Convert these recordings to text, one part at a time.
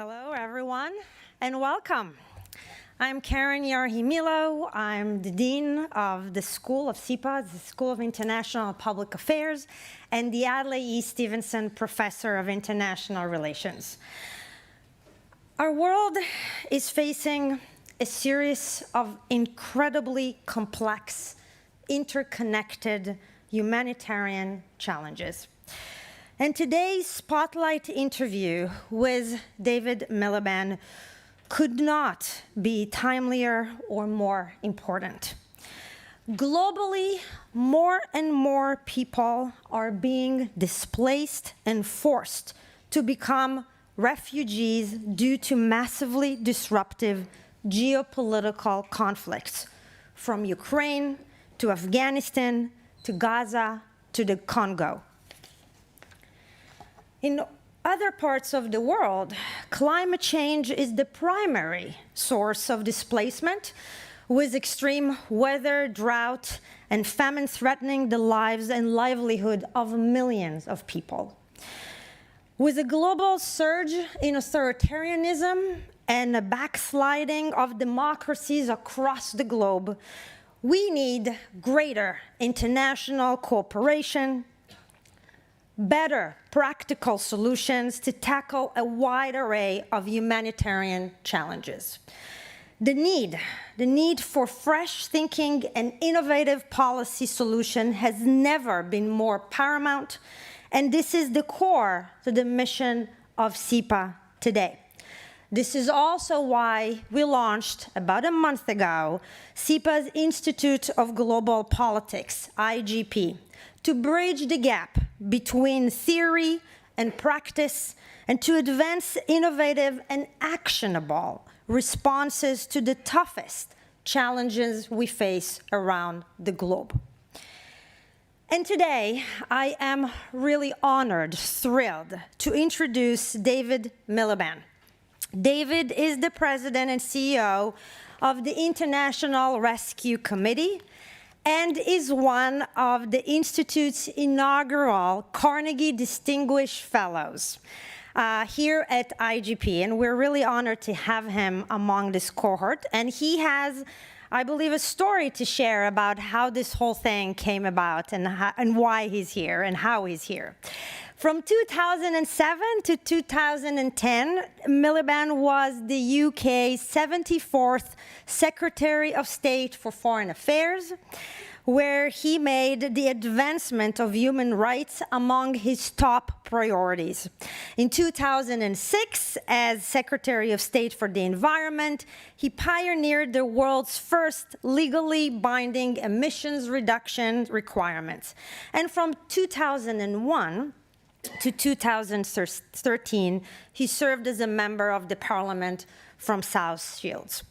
Hello, everyone, and welcome. I'm Karen Yarhimilo. I'm the Dean of the School of SIPA, the School of International Public Affairs, and the Adlai E. Stevenson Professor of International Relations. Our world is facing a series of incredibly complex, interconnected humanitarian challenges. And today's spotlight interview with David Miliband could not be timelier or more important. Globally, more and more people are being displaced and forced to become refugees due to massively disruptive geopolitical conflicts, from Ukraine to Afghanistan to Gaza to the Congo. In other parts of the world, climate change is the primary source of displacement, with extreme weather, drought, and famine threatening the lives and livelihood of millions of people. With a global surge in authoritarianism and a backsliding of democracies across the globe, we need greater international cooperation, better practical solutions to tackle a wide array of humanitarian challenges. The need for fresh thinking and innovative policy solution has never been more paramount, and this is the core to the mission of SIPA today. This is also why we launched, about a month ago, SIPA's Institute of Global Politics, IGP, to bridge the gap between theory and practice and to advance innovative and actionable responses to the toughest challenges we face around the globe. And today, I am really honored, thrilled to introduce David Miliband. David is the president and CEO of the International Rescue Committee and is one of the Institute's inaugural Carnegie Distinguished Fellows here at IGP. And we're really honored to have him among this cohort. And he has, I believe, a story to share about how this whole thing came about and why he's here and how he's here. From 2007 to 2010, Miliband was the UK's 74th Secretary of State for Foreign Affairs, where he made the advancement of human rights among his top priorities. In 2006, as Secretary of State for the Environment, he pioneered the world's first legally binding emissions reduction requirements. And from 2001, to 2013, he served as a member of the parliament from South Shields.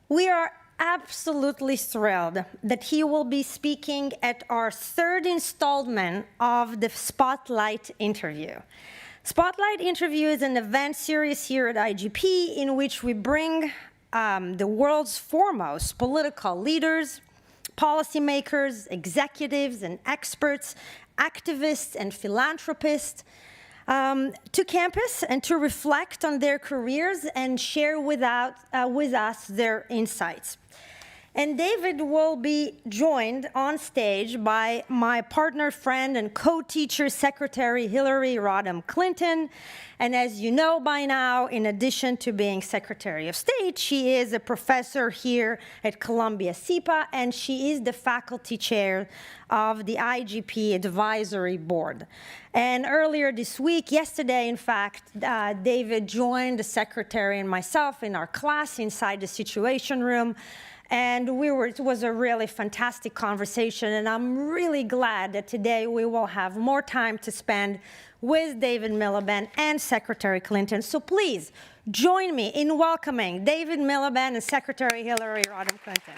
We are absolutely thrilled that he will be speaking at our third installment of the Spotlight Interview. Spotlight Interview is an event series here at IGP in which we bring the world's foremost political leaders, policymakers, executives, and experts, activists and philanthropists to campus and to reflect on their careers and share with us their insights. And David will be joined on stage by my partner, friend, and co-teacher secretary, Hillary Rodham Clinton. And as you know by now, in addition to being Secretary of State, she is a professor here at Columbia SIPA, and she is the faculty chair of the IGP Advisory Board. And earlier this week, yesterday, in fact, David joined the secretary and myself in our class inside the Situation Room. And it was a really fantastic conversation, and I'm really glad that today we will have more time to spend with David Miliband and Secretary Clinton. So please join me in welcoming David Miliband and Secretary Hillary Rodham Clinton.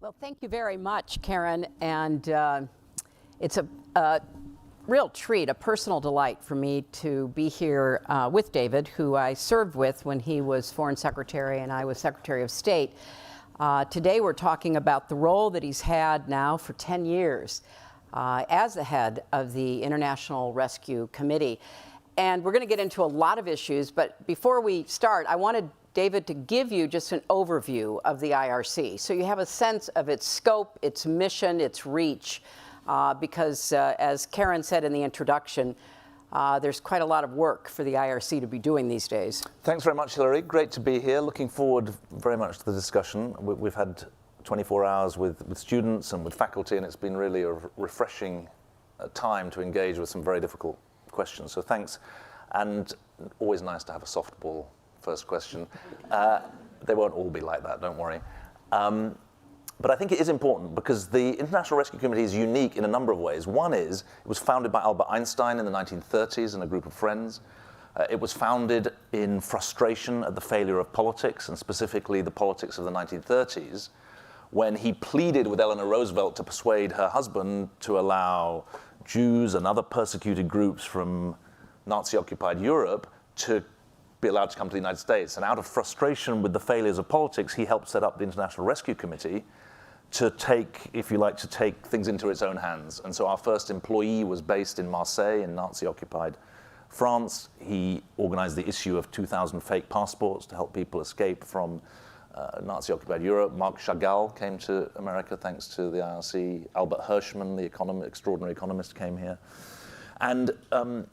Well, thank you very much, Karen, and it's a real treat, a personal delight for me to be here with David, who I served with when he was Foreign Secretary and I was Secretary of State. Today we're talking about the role that he's had now for 10 years as the head of the International Rescue Committee. And we're going to get into a lot of issues, but before we start, I wanted David to give you just an overview of the IRC, so you have a sense of its scope, its mission, its reach, because as Karen said in the introduction, there's quite a lot of work for the IRC to be doing these days. Thanks very much, Hillary. Great to be here. Looking forward very much to the discussion. We've had 24 hours with students and with faculty, and it's been really a refreshing time to engage with some very difficult questions. So thanks, and always nice to have a softball first question. They won't all be like that, don't worry. But I think it is important because the International Rescue Committee is unique in a number of ways. One is, it was founded by Albert Einstein in the 1930s and a group of friends. It was founded in frustration at the failure of politics, and specifically the politics of the 1930s, when he pleaded with Eleanor Roosevelt to persuade her husband to allow Jews and other persecuted groups from Nazi-occupied Europe to be allowed to come to the United States. And out of frustration with the failures of politics, he helped set up the International Rescue Committee to take, if you like, to take things into its own hands. And so our first employee was based in Marseille in Nazi-occupied France. He organized the issue of 2,000 fake passports to help people escape from Nazi-occupied Europe. Marc Chagall came to America thanks to the IRC. Albert Hirschman, the extraordinary economist, came here. And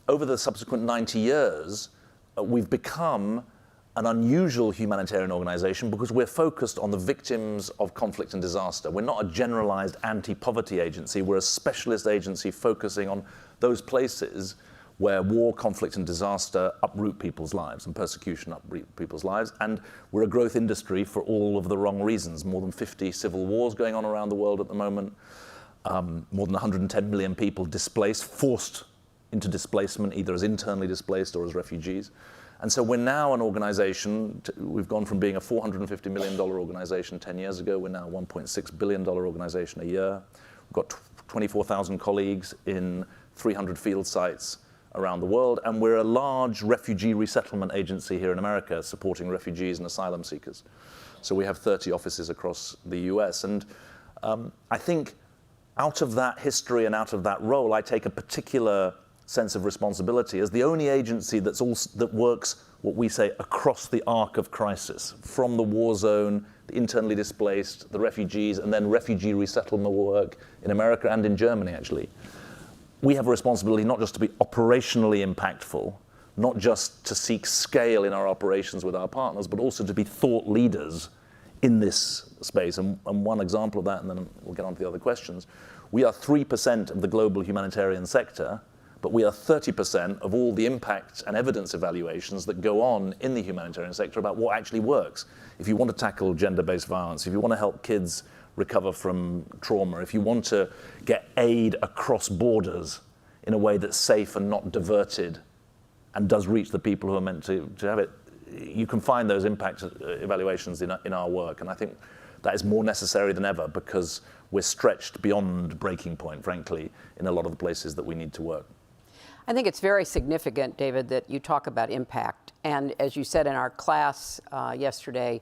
over the subsequent 90 years, we've become an unusual humanitarian organization because we're focused on the victims of conflict and disaster. We're not a generalized anti-poverty agency. We're a specialist agency focusing on those places where war, conflict, and disaster uproot people's lives and persecution uproot people's lives. And we're a growth industry for all of the wrong reasons. More than 50 civil wars going on around the world at the moment. More than 110 million people displaced, forced into displacement, either as internally displaced or as refugees. And so we're now an organization, we've gone from being a $450 million organization 10 years ago, we're now a $1.6 billion organization a year. We've got 24,000 colleagues in 300 field sites around the world, and we're a large refugee resettlement agency here in America supporting refugees and asylum seekers. So we have 30 offices across the US. And I think out of that history and out of that role, I take a particular sense of responsibility as the only agency that works, what we say, across the arc of crisis, from the war zone, the internally displaced, the refugees, and then refugee resettlement work in America and in Germany, actually. We have a responsibility not just to be operationally impactful, not just to seek scale in our operations with our partners, but also to be thought leaders in this space. And one example of that, and then we'll get on to the other questions, we are 3% of the global humanitarian sector, but we are 30% of all the impact and evidence evaluations that go on in the humanitarian sector about what actually works. If you want to tackle gender-based violence, if you want to help kids recover from trauma, if you want to get aid across borders in a way that's safe and not diverted and does reach the people who are meant to have it, you can find those impact evaluations in our work. And I think that is more necessary than ever because we're stretched beyond breaking point, frankly, in a lot of the places that we need to work. I think it's very significant, David, that you talk about impact. And as you said in our class yesterday,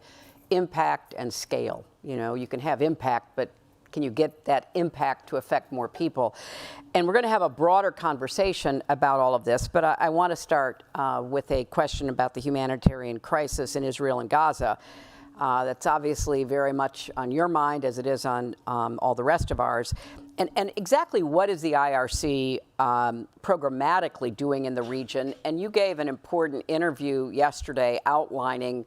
impact and scale. You know, you can have impact, but can you get that impact to affect more people? And we're going to have a broader conversation about all of this, but I want to start with a question about the humanitarian crisis in Israel and Gaza. That's obviously very much on your mind, as it is on all the rest of ours. And exactly what is the IRC programmatically doing in the region? And you gave an important interview yesterday outlining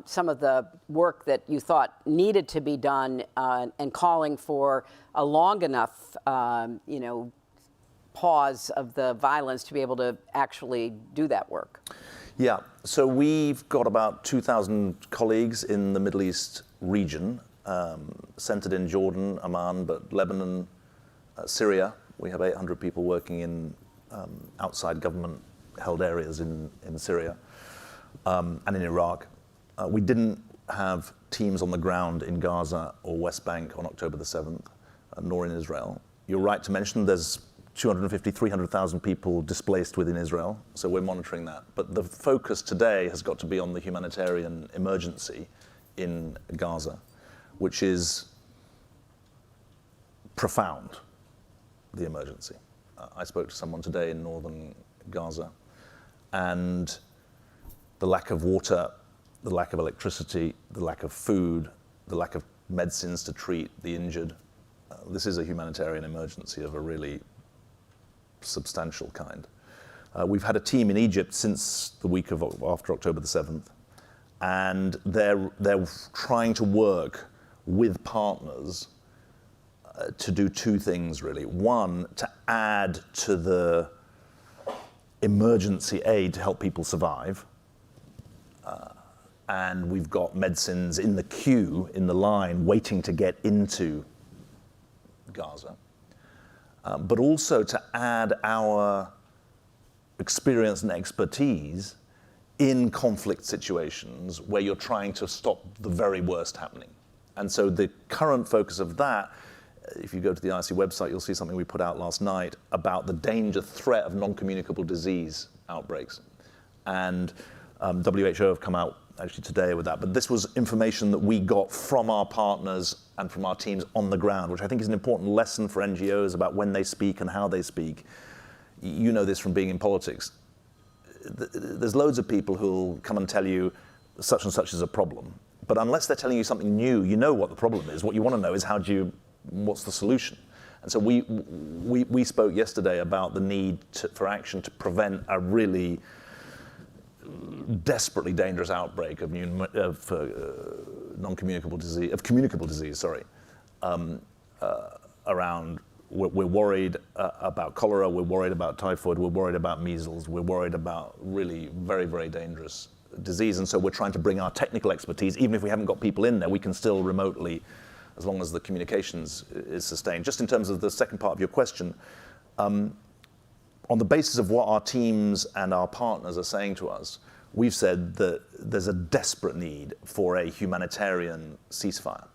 some of the work that you thought needed to be done and calling for a long enough, pause of the violence to be able to actually do that work. Yeah, so we've got about 2,000 colleagues in the Middle East region, centered in Jordan, Amman, but Lebanon, Syria. We have 800 people working in outside government-held areas in Syria and in Iraq. We didn't have teams on the ground in Gaza or West Bank on October the 7th, nor in Israel. You're right to mention there's 250, 300,000 people displaced within Israel, so we're monitoring that. But the focus today has got to be on the humanitarian emergency in Gaza, which is profound, the emergency. I spoke to someone today in northern Gaza, and the lack of water, the lack of electricity, the lack of food, the lack of medicines to treat the injured. This is a humanitarian emergency of a really substantial kind. We've had a team in Egypt since the week of after October the 7th, and they're trying to work with partners to do two things really. One, to add to the emergency aid to help people survive. And we've got medicines in the queue, in the line, waiting to get into Gaza. But also to add our experience and expertise in conflict situations where you're trying to stop the very worst happening. And so the current focus of that, if you go to the IC website, you'll see something we put out last night about the danger threat of non-communicable disease outbreaks. And WHO have come out actually today with that. But this was information that we got from our partners and from our teams on the ground, which I think is an important lesson for NGOs about when they speak and how they speak. You know this from being in politics. There's loads of people who'll come and tell you such and such is a problem. But unless they're telling you something new, you know what the problem is. What you want to know is what's the solution? And so we spoke yesterday about the need for action to prevent a really desperately dangerous outbreak of non-communicable disease, communicable disease, around. We're worried about cholera, we're worried about typhoid, we're worried about measles, we're worried about really very, very dangerous disease. And so we're trying to bring our technical expertise, even if we haven't got people in there, we can still remotely, as long as the communications is sustained. Just in terms of the second part of your question, on the basis of what our teams and our partners are saying to us, we've said that there's a desperate need for a humanitarian ceasefire.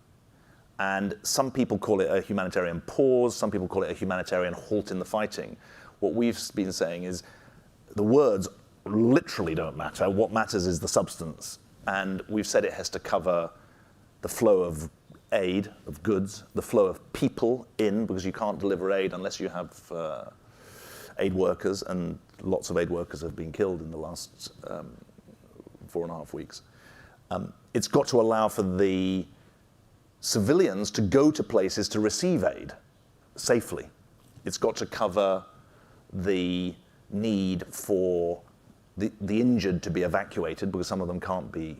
And some people call it a humanitarian pause, some people call it a humanitarian halt in the fighting. What we've been saying is the words literally don't matter. What matters is the substance. And we've said it has to cover the flow of aid, of goods, the flow of people in, because you can't deliver aid unless you have aid workers, and lots of aid workers have been killed in the last 4.5 weeks. It's got to allow for the civilians to go to places to receive aid safely. It's got to cover the need for the injured to be evacuated, because some of them can't be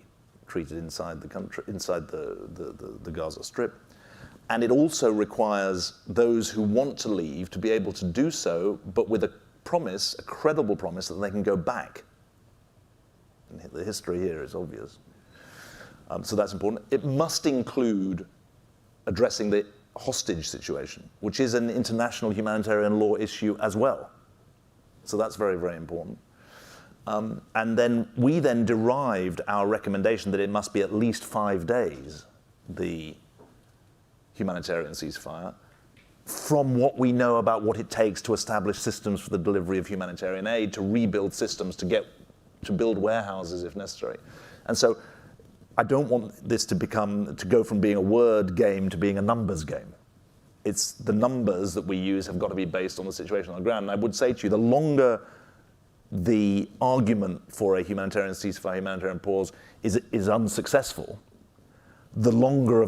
treated inside the country, inside the Gaza Strip. And it also requires those who want to leave to be able to do so, but with a promise, a credible promise, that they can go back. And the history here is obvious. So that's important. It must include addressing the hostage situation, which is an international humanitarian law issue as well. So that's very, very important. And then we derived our recommendation that it must be at least 5 days, the humanitarian ceasefire, from what we know about what it takes to establish systems for the delivery of humanitarian aid, to rebuild systems, to build warehouses if necessary. And so I don't want this to go from being a word game to being a numbers game. It's the numbers that we use have got to be based on the situation on the ground. And I would say to you, the longer the argument for a humanitarian ceasefire, humanitarian pause is unsuccessful, the longer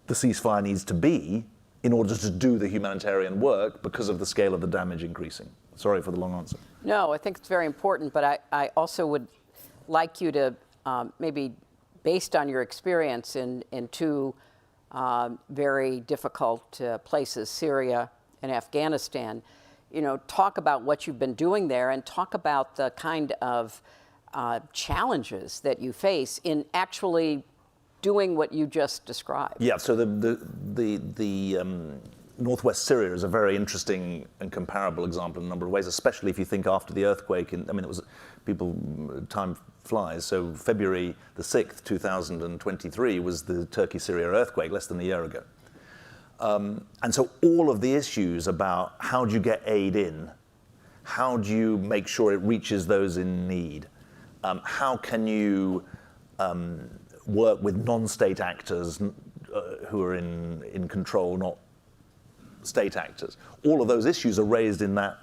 the ceasefire needs to be in order to do the humanitarian work, because of the scale of the damage increasing. Sorry for the long answer. No, I think it's very important, but I also would like you to maybe, based on your experience in two very difficult places, Syria and Afghanistan, talk about what you've been doing there, and talk about the kind of challenges that you face in actually doing what you just described. Yeah, so the northwest Syria is a very interesting and comparable example in a number of ways, especially if you think after the earthquake. Time flies. So February the 6th, 2023 was the Turkey-Syria earthquake less than a year ago. And so all of the issues about how do you get aid in, how do you make sure it reaches those in need, how can you work with non-state actors who are in control, not state actors. All of those issues are raised in that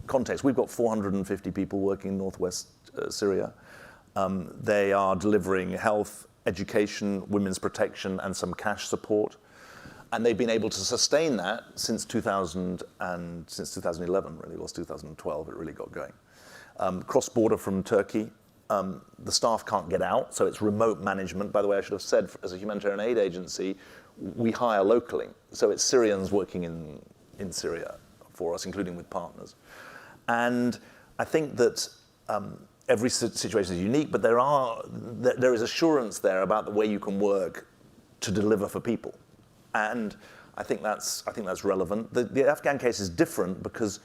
context. We've got 450 people working in northwest Syria. They are delivering health, education, women's protection, and some cash support. And they've been able to sustain that since 2011, really. It was 2012, it really got going. Cross-border from Turkey, the staff can't get out, so it's remote management. By the way, I should have said, as a humanitarian aid agency, we hire locally. So it's Syrians working in Syria for us, including with partners. And I think that every situation is unique, but there is assurance there about the way you can work to deliver for people. And I think that's relevant. The Afghan case is different because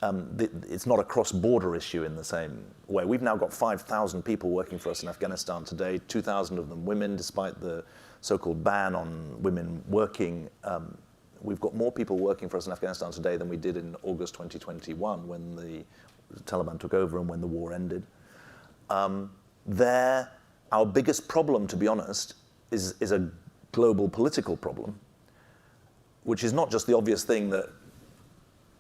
it's not a cross-border issue in the same way. We've now got 5,000 people working for us in Afghanistan today, 2,000 of them women, despite the so-called ban on women working. We've got more people working for us in Afghanistan today than we did in August 2021 when the Taliban took over and when the war ended. Our biggest problem, to be honest, is a global political problem, which is not just the obvious thing that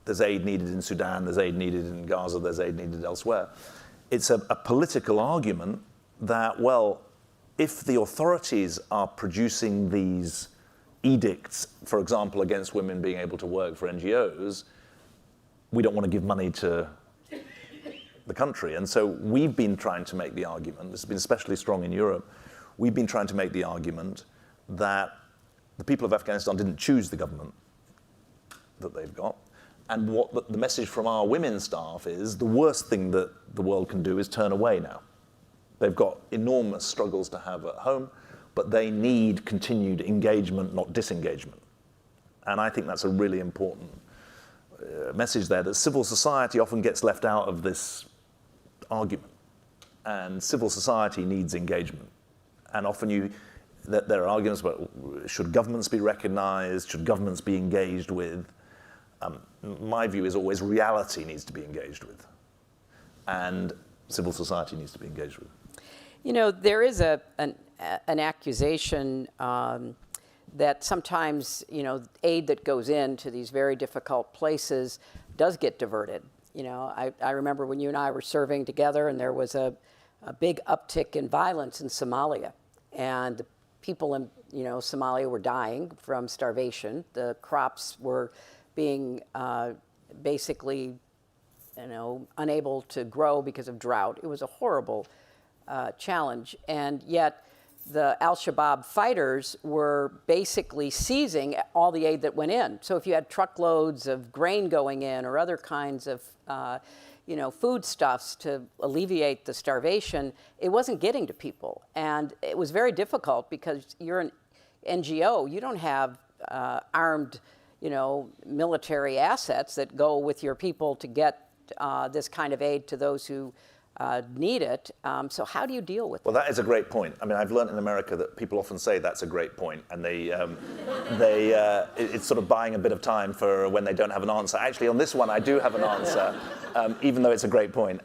there's aid needed in Sudan, there's aid needed in Gaza, there's aid needed elsewhere. It's a political argument that, well, if the authorities are producing these edicts, for example, against women being able to work for NGOs, we don't want to give money to the country. And so we've been trying to make the argument, this has been especially strong in Europe, we've been trying to make the argument that the people of Afghanistan didn't choose the government that they've got. And what the message from our women staff is, the worst thing that the world can do is turn away now. They've got enormous struggles to have at home, but they need continued engagement, not disengagement. And I think that's a really important message there, that civil society often gets left out of this argument. And civil society needs engagement. And often there are arguments about, should governments be recognized? Should governments be engaged with? My view is always reality needs to be engaged with. And civil society needs to be engaged with. You know, there is an accusation that sometimes, you know, aid that goes into these very difficult places does get diverted. You know, I remember when you and I were serving together and there was a big uptick in violence in Somalia. And the people in, you know, Somalia were dying from starvation. The crops were being basically, you know, unable to grow because of drought. It was a horrible challenge. And yet the al-Shabaab fighters were basically seizing all the aid that went in. So if you had truckloads of grain going in or other kinds of you know, foodstuffs to alleviate the starvation, it wasn't getting to people. And it was very difficult because you're an NGO, you don't have armed, you know, military assets that go with your people to get this kind of aid to those who need it. So how do you deal with that? Well, that is a great point. I mean, I've learned in America that people often say that's a great point, and it's sort of buying a bit of time for when they don't have an answer. Actually, on this one, I do have an answer, even though it's a great point.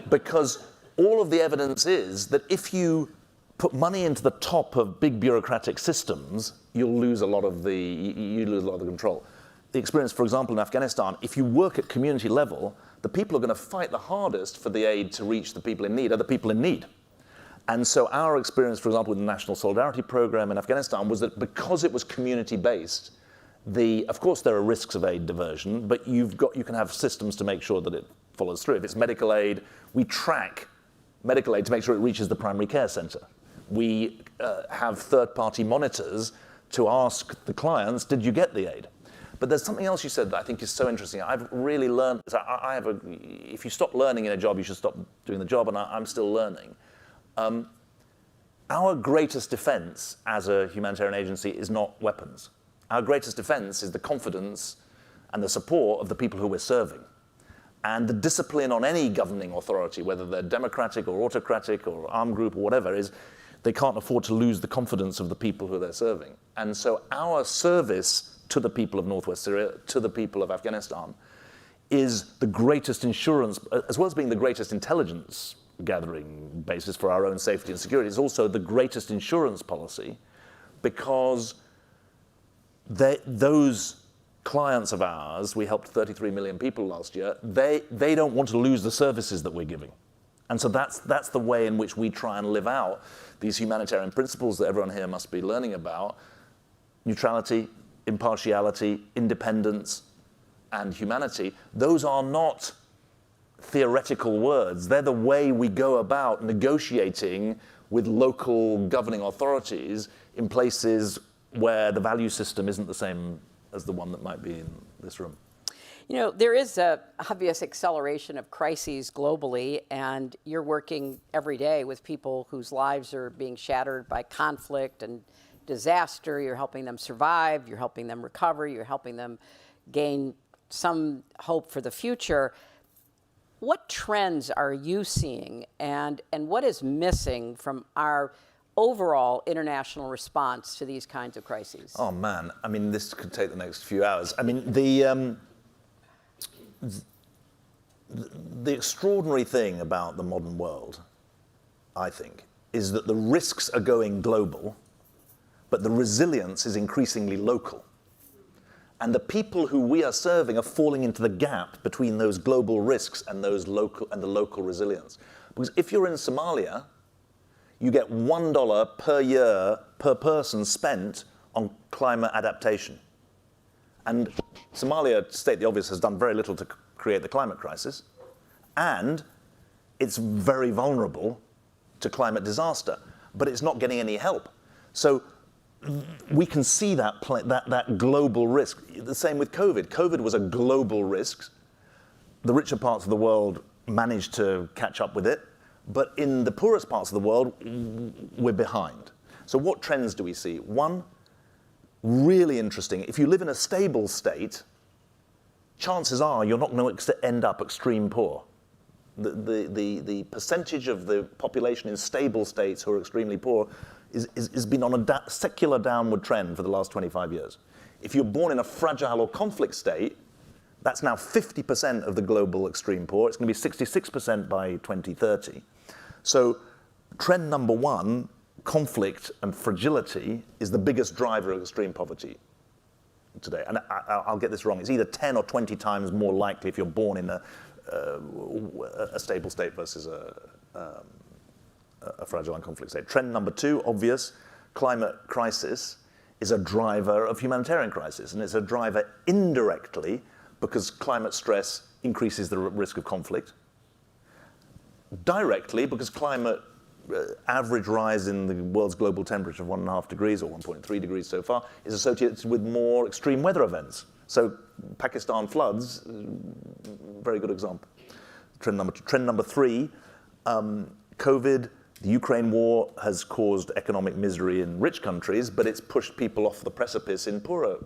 Because all of the evidence is that if you put money into the top of big bureaucratic systems, you'll lose a lot of the control. The experience, for example, in Afghanistan, if you work at community level, the people who are going to fight the hardest for the aid to reach the people in need are the people in need. And so our experience, for example, with the National Solidarity Program in Afghanistan was that because it was community-based, of course there are risks of aid diversion, but you can have systems to make sure that it follows through. If it's medical aid, we track medical aid to make sure it reaches the primary care center. We have third-party monitors to ask the clients, did you get the aid? But there's something else you said that I think is so interesting. I've really learned, if you stop learning in a job, you should stop doing the job, and I'm still learning. Our greatest defense as a humanitarian agency is not weapons. Our greatest defense is the confidence and the support of the people who we're serving. And the discipline on any governing authority, whether they're democratic or autocratic or armed group or whatever, is they can't afford to lose the confidence of the people who they're serving. And so our service to the people of Northwest Syria, to the people of Afghanistan, is the greatest insurance, as well as being the greatest intelligence gathering basis for our own safety and security, is also the greatest insurance policy, because those clients of ours, we helped 33 million people last year, they don't want to lose the services that we're giving. And so that's the way in which we try and live out these humanitarian principles that everyone here must be learning about: neutrality, impartiality, independence, and humanity. Those are not theoretical words. They're the way we go about negotiating with local governing authorities in places where the value system isn't the same as the one that might be in this room. You know, there is an obvious acceleration of crises globally, and you're working every day with people whose lives are being shattered by conflict and disaster. You're helping them survive, you're helping them recover, you're helping them gain some hope for the future. What trends are you seeing, and what is missing from our overall international response to these kinds of crises? Oh man, I mean, this could take the next few hours. I mean, the extraordinary thing about the modern world, I think, is that the risks are going global, but the resilience is increasingly local. And the people who we are serving are falling into the gap between those global risks and the local resilience. Because if you're in Somalia, you get $1 per year per person spent on climate adaptation. And Somalia, to state the obvious, has done very little to create the climate crisis, and it's very vulnerable to climate disaster, but it's not getting any help. So we can see that global risk. The same with COVID. COVID was a global risk. The richer parts of the world managed to catch up with it, but in the poorest parts of the world, we're behind. So what trends do we see? One, really interesting, if you live in a stable state, chances are you're not going to end up extreme poor. The percentage of the population in stable states who are extremely poor has been on a secular downward trend for the last 25 years. If you're born in a fragile or conflict state, that's now 50% of the global extreme poor. It's going to be 66% by 2030. So trend number one, conflict and fragility, is the biggest driver of extreme poverty today. And I'll get this wrong. It's either 10 or 20 times more likely if you're born in a stable state versus a fragile and conflict state. Trend number two, obvious, climate crisis is a driver of humanitarian crisis, and it's a driver indirectly because climate stress increases the risk of conflict. Directly, because climate average rise in the world's global temperature of 1.5 degrees or 1.3 degrees so far is associated with more extreme weather events. So Pakistan floods, very good example. Trend number two. Trend number three, COVID, the Ukraine war has caused economic misery in rich countries, but it's pushed people off the precipice in poorer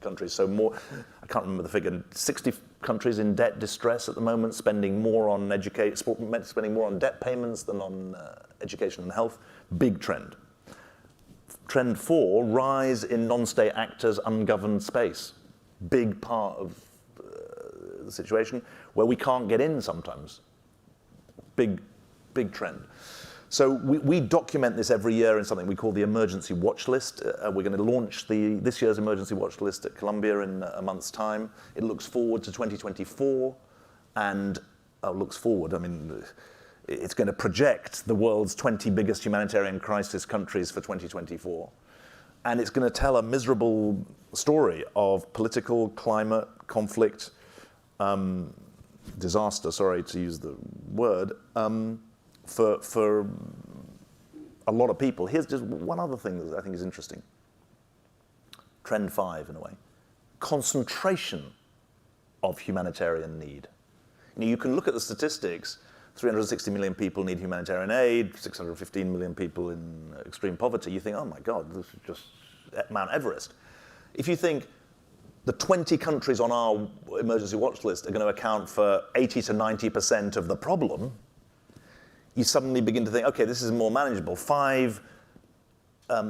countries. So more, I can't remember the figure, 60 countries in debt distress at the moment, spending more on spending more on debt payments than on education and health. Big trend. Trend four, rise in non-state actors, ungoverned space. Big part of the situation where we can't get in sometimes. Big trend. So we document this every year in something we call the emergency watch list. We're going to launch this year's emergency watch list at Columbia in a month's time. It looks forward to 2024 and looks forward. I mean, it's going to project the world's 20 biggest humanitarian crisis countries for 2024. And it's going to tell a miserable story of political, climate, conflict, disaster, sorry to use the word, for a lot of people. Here's just one other thing that I think is interesting. Trend five, in a way. Concentration of humanitarian need. You know, you can look at the statistics. 360 million people need humanitarian aid, 615 million people in extreme poverty. You think, oh my God, this is just Mount Everest. If you think the 20 countries on our emergency watch list are going to account for 80 to 90% of the problem, you suddenly begin to think, okay, this is more manageable. 5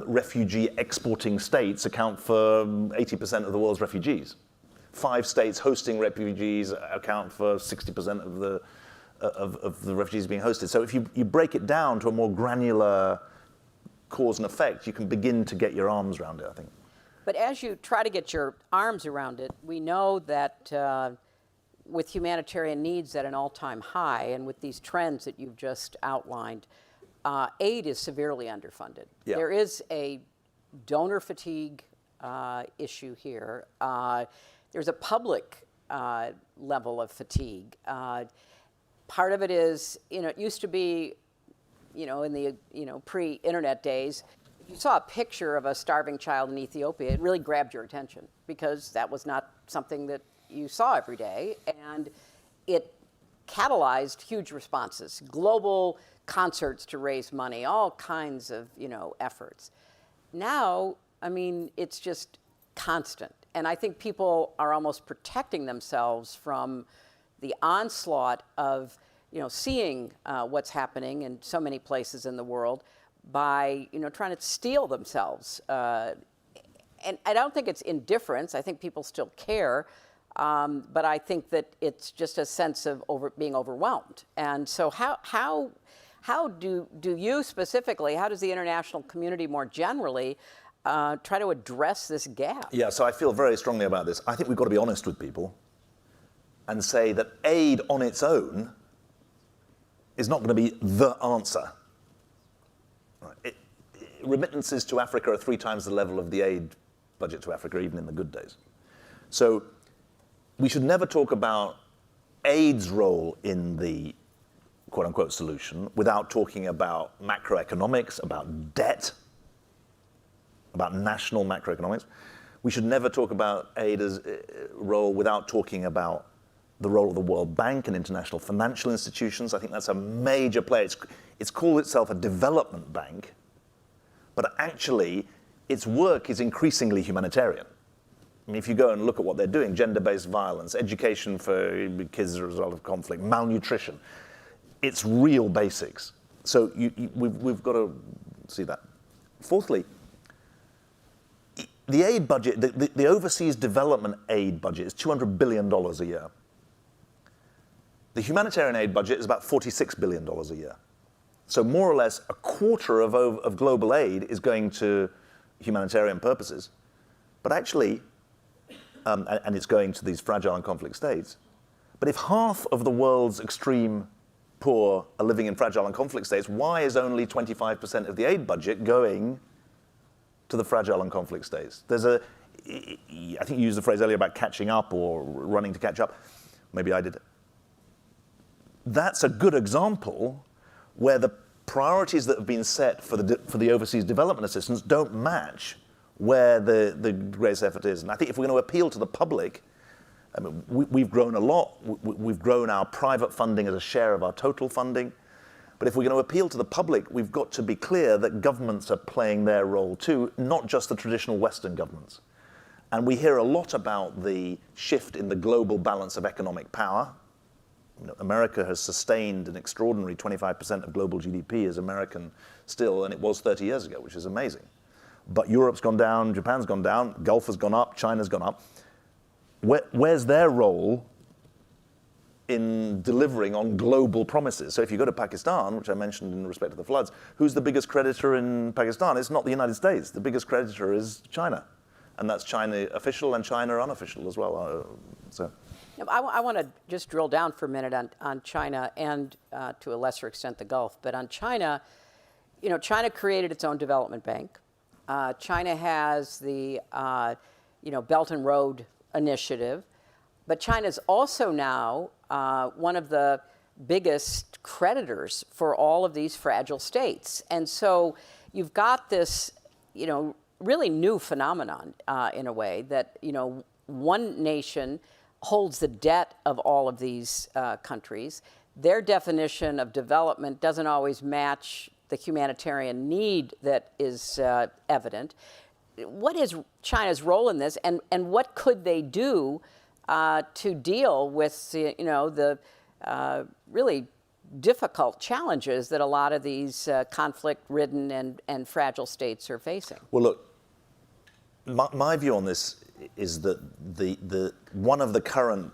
refugee exporting states account for 80% of the world's refugees. 5 states hosting refugees account for 60% of the refugees being hosted. So if you break it down to a more granular cause and effect, you can begin to get your arms around it, I think. But as you try to get your arms around it, we know that with humanitarian needs at an all-time high and with these trends that you've just outlined, aid is severely underfunded. Yeah. There is a donor fatigue issue here. There's a public level of fatigue. Part of it is, it used to be, in the, pre-internet days, if you saw a picture of a starving child in Ethiopia, it really grabbed your attention because that was not something that you saw every day. And it catalyzed huge responses, global concerts to raise money, all kinds of, efforts. Now, it's just constant. And I think people are almost protecting themselves from the onslaught of, seeing what's happening in so many places in the world by, trying to steel themselves. And I don't think it's indifference. I think people still care. But I think that it's just a sense of being overwhelmed. And so how do you specifically, how does the international community more generally try to address this gap? Yeah, so I feel very strongly about this. I think we've got to be honest with people and say that aid on its own is not going to be the answer. Right. Remittances to Africa are 3 times the level of the aid budget to Africa, even in the good days. So we should never talk about aid's role in the quote-unquote solution without talking about macroeconomics, about debt, about national macroeconomics. We should never talk about aid's role without talking about the role of the World Bank and international financial institutions. I think that's a major play. It's called itself a development bank, but actually its work is increasingly humanitarian. If you go and look at what they're doing, gender-based violence, education for kids as a result of conflict, malnutrition, it's real basics. So we've got to see that. Fourthly, the aid budget, the overseas development aid budget is $200 billion a year. The humanitarian aid budget is about $46 billion a year. So more or less a quarter of global aid is going to humanitarian purposes. But actually, and it's going to these fragile and conflict states. But if half of the world's extreme poor are living in fragile and conflict states, why is only 25% of the aid budget going to the fragile and conflict states? I think you used the phrase earlier about catching up or running to catch up. Maybe I did. That's a good example where the priorities that have been set for the overseas development assistance don't match where the greatest effort is. And I think if we're going to appeal to the public, we've grown a lot. We've grown our private funding as a share of our total funding. But if we're going to appeal to the public, we've got to be clear that governments are playing their role too, not just the traditional Western governments. And we hear a lot about the shift in the global balance of economic power. America has sustained an extraordinary 25% of global GDP as American still, and it was 30 years ago, which is amazing. But Europe's gone down, Japan's gone down, Gulf has gone up, China's gone up. Where's their role in delivering on global promises? So if you go to Pakistan, which I mentioned in respect to the floods, who's the biggest creditor in Pakistan? It's not the United States. The biggest creditor is China. And that's China official and China unofficial as well. I want to just drill down for a minute on China and to a lesser extent the Gulf. But on China, China created its own development bank. China has the Belt and Road Initiative. But China's also now one of the biggest creditors for all of these fragile states. And so you've got this, really new phenomenon in a way that, one nation holds the debt of all of these countries. Their definition of development doesn't always match the humanitarian need that is evident. What is China's role in this, and what could they do to deal with the really difficult challenges that a lot of these conflict-ridden and fragile states are facing. Well, look, my view on this is that one of the current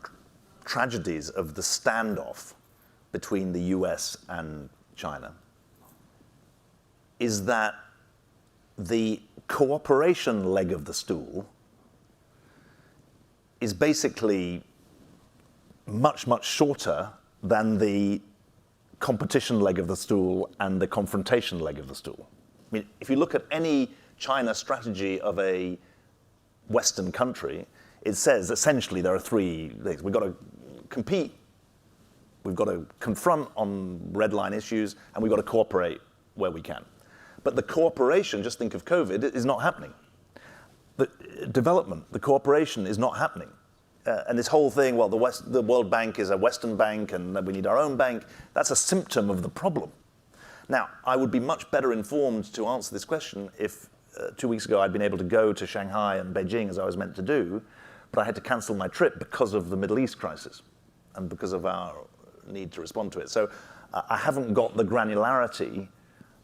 tragedies of the standoff between the US and China is that the cooperation leg of the stool is basically much, much shorter than the competition leg of the stool and the confrontation leg of the stool. I mean, if you look at any China strategy of a Western country, it says essentially there are three things. We've got to compete, we've got to confront on red line issues, and we've got to cooperate where we can. But the cooperation, just think of COVID, is not happening. The development, the cooperation is not happening. And this whole thing, well, the World Bank is a Western bank and we need our own bank, that's a symptom of the problem. Now, I would be much better informed to answer this question if 2 weeks ago I'd been able to go to Shanghai and Beijing as I was meant to do, but I had to cancel my trip because of the Middle East crisis and because of our need to respond to it. So I haven't got the granularity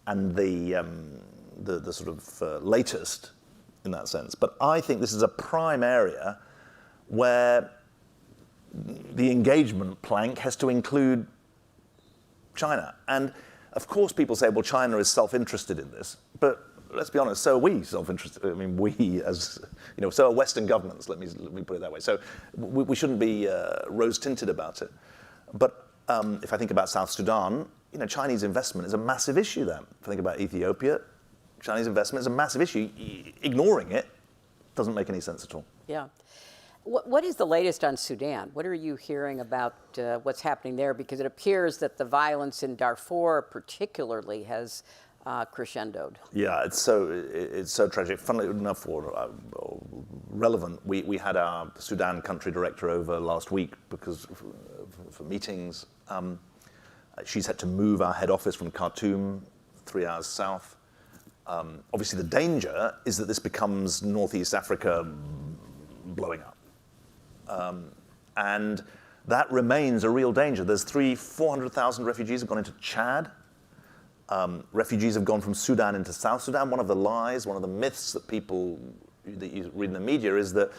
and the sort of latest in that sense. But I think this is a prime area where the engagement plank has to include China. And of course people say, well, China is self-interested in this, but let's be honest, so are we self-interested. I mean, we as, so are Western governments, let me put it that way. So we shouldn't be rose-tinted about it. But if I think about South Sudan, Chinese investment is a massive issue there. If I think about Ethiopia, Chinese investment is a massive issue. Ignoring it doesn't make any sense at all. Yeah. What is the latest on Sudan? What are you hearing about what's happening there? Because it appears that the violence in Darfur particularly has crescendoed. Yeah, it's so tragic. Funnily enough, or relevant, we had our Sudan country director over last week because for meetings. She's had to move our head office from Khartoum 3 hours south. Obviously, the danger is that this becomes Northeast Africa blowing up. And that remains a real danger. There's 400,000 refugees have gone into Chad. Refugees have gone from Sudan into South Sudan. One of the lies, one of the myths that you read in the media is that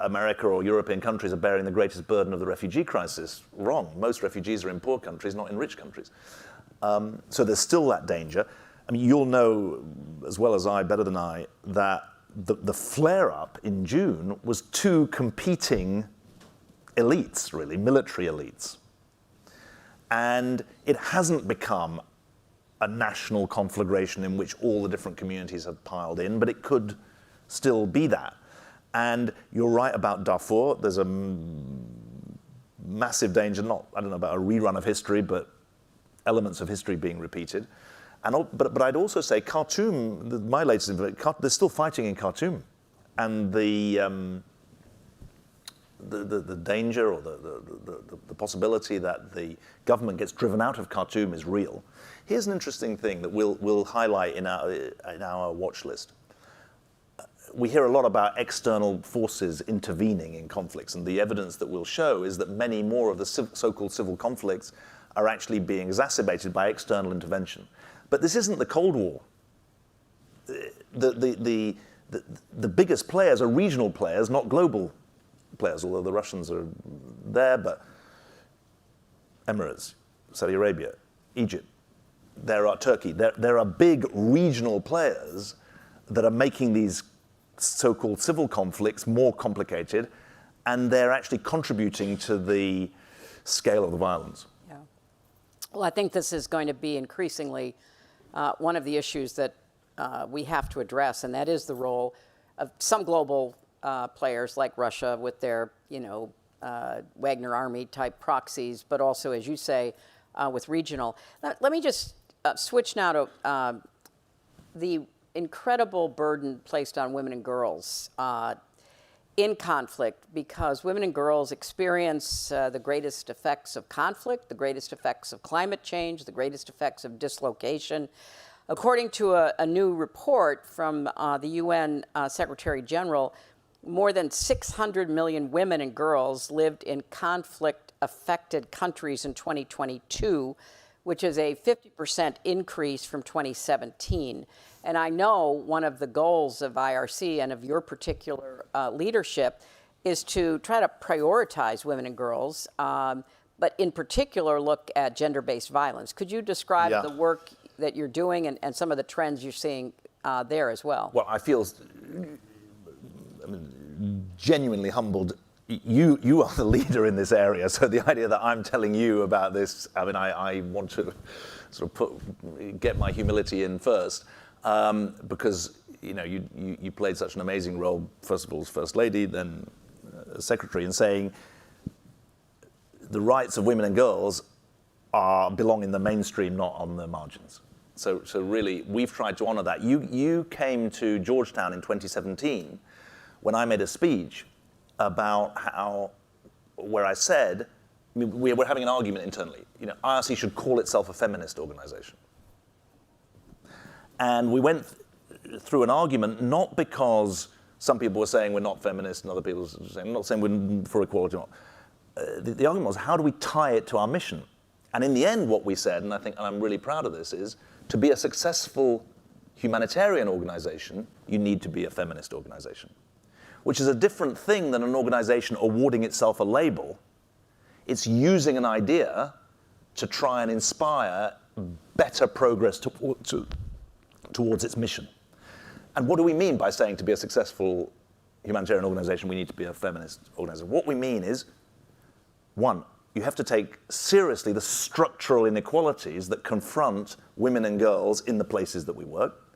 America or European countries are bearing the greatest burden of the refugee crisis. Wrong. Most refugees are in poor countries, not in rich countries. So there's still that danger. I mean, you'll know as well as I, better than I, that the flare-up in June was two competing elites, really, military elites. And it hasn't become a national conflagration in which all the different communities have piled in, but it could still be that. And you're right about Darfur. There's a massive danger, I don't know about a rerun of history, but elements of history being repeated. But I'd also say Khartoum, my latest, they're still fighting in Khartoum. And the danger or the possibility that the government gets driven out of Khartoum is real. Here's an interesting thing that we'll highlight in our watch list. We hear a lot about external forces intervening in conflicts, and the evidence that we'll show is that many more of the so-called civil conflicts are actually being exacerbated by external intervention. But this isn't the Cold War. The biggest players are regional players, not global players, although the Russians are there, but Emirates, Saudi Arabia, Egypt, there are Turkey. There are big regional players that are making these so-called civil conflicts more complicated, and they're actually contributing to the scale of the violence. Yeah. Well, I think this is going to be increasingly one of the issues that we have to address, and that is the role of some global players like Russia with their, Wagner Army type proxies, but also, as you say, with regional. Let me just switch now to the incredible burden placed on women and girls in conflict, because women and girls experience the greatest effects of conflict, the greatest effects of climate change, the greatest effects of dislocation. According to a new report from the UN Secretary General, more than 600 million women and girls lived in conflict-affected countries in 2022, which is a 50% increase from 2017. And I know one of the goals of IRC and of your particular leadership is to try to prioritize women and girls, but in particular look at gender-based violence. Could you describe the work that you're doing and some of the trends you're seeing there as well? Well, I feel genuinely humbled. You are the leader in this area, so the idea that I'm telling you about this, I mean, I want to sort of get my humility in first, because you played such an amazing role, first of all as First Lady, then as Secretary, in saying the rights of women and girls belong in the mainstream, not on the margins. So really, we've tried to honor that. You came to Georgetown in 2017 when I made a speech about where I said, we're having an argument internally. IRC should call itself a feminist organization. And we went through an argument, not because some people were saying we're not feminist and other people were saying, I'm not saying we're for equality. The argument was, how do we tie it to our mission? And in the end, what we said, and I'm really proud of this, is to be a successful humanitarian organization, you need to be a feminist organization, which is a different thing than an organization awarding itself a label. It's using an idea to try and inspire better progress towards its mission. And what do we mean by saying to be a successful humanitarian organization, we need to be a feminist organization? What we mean is, one, you have to take seriously the structural inequalities that confront women and girls in the places that we work.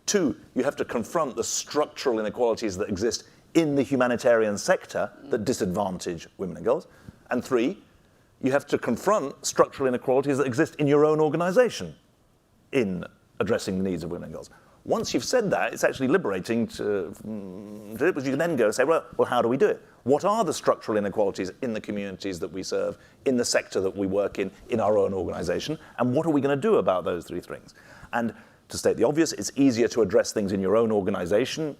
Two, you have to confront the structural inequalities that exist in the humanitarian sector that disadvantage women and girls. And three, you have to confront structural inequalities that exist in your own organization in addressing the needs of women and girls. Once you've said that, it's actually liberating to do it, because you can then go and say, well, how do we do it? What are the structural inequalities in the communities that we serve, in the sector that we work in our own organization, and what are we going to do about those three things? And to state the obvious, it's easier to address things in your own organization,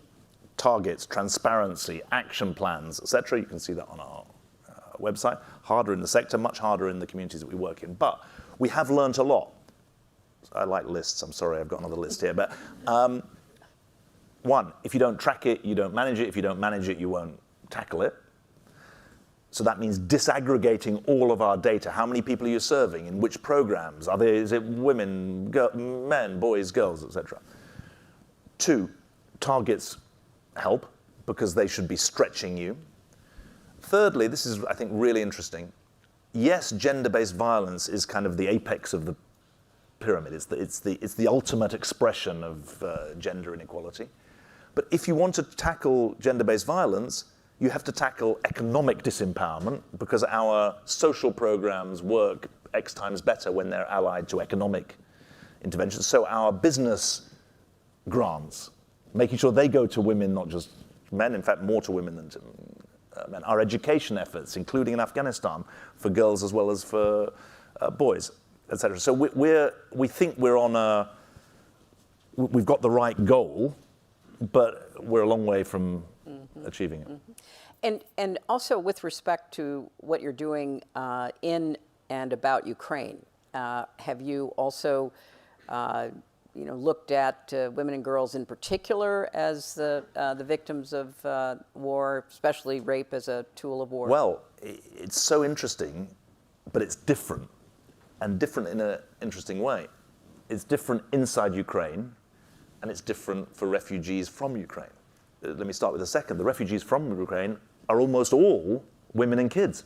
targets, transparency, action plans, etc. You can see that on our website. Harder in the sector, much harder in the communities that we work in. But we have learned a lot. I like lists. I'm sorry, I've got another list here. But one, if you don't track it, you don't manage it. If you don't manage it, you won't tackle it. So that means disaggregating all of our data. How many people are you serving? In which programs? Is it women, men, boys, girls, etc.? Two, targets help because they should be stretching you. Thirdly, this is, I think, really interesting. Yes, gender-based violence is kind of the apex of the pyramid. It's the ultimate expression of gender inequality. But if you want to tackle gender-based violence, you have to tackle economic disempowerment, because our social programs work X times better when they're allied to economic interventions. So our business grants, making sure they go to women, not just men, in fact, more to women than to men. Our education efforts, including in Afghanistan, for girls as well as for boys, etc. So we think we've got the right goal, but we're a long way from achieving it. And also with respect to what you're doing in and about Ukraine, have you also looked at women and girls in particular as the victims of war, especially rape as a tool of war? Well, it's so interesting, but it's different, and different in an interesting way. It's different inside Ukraine, and it's different for refugees from Ukraine. Let me start with the second. The refugees from Ukraine are almost all women and kids.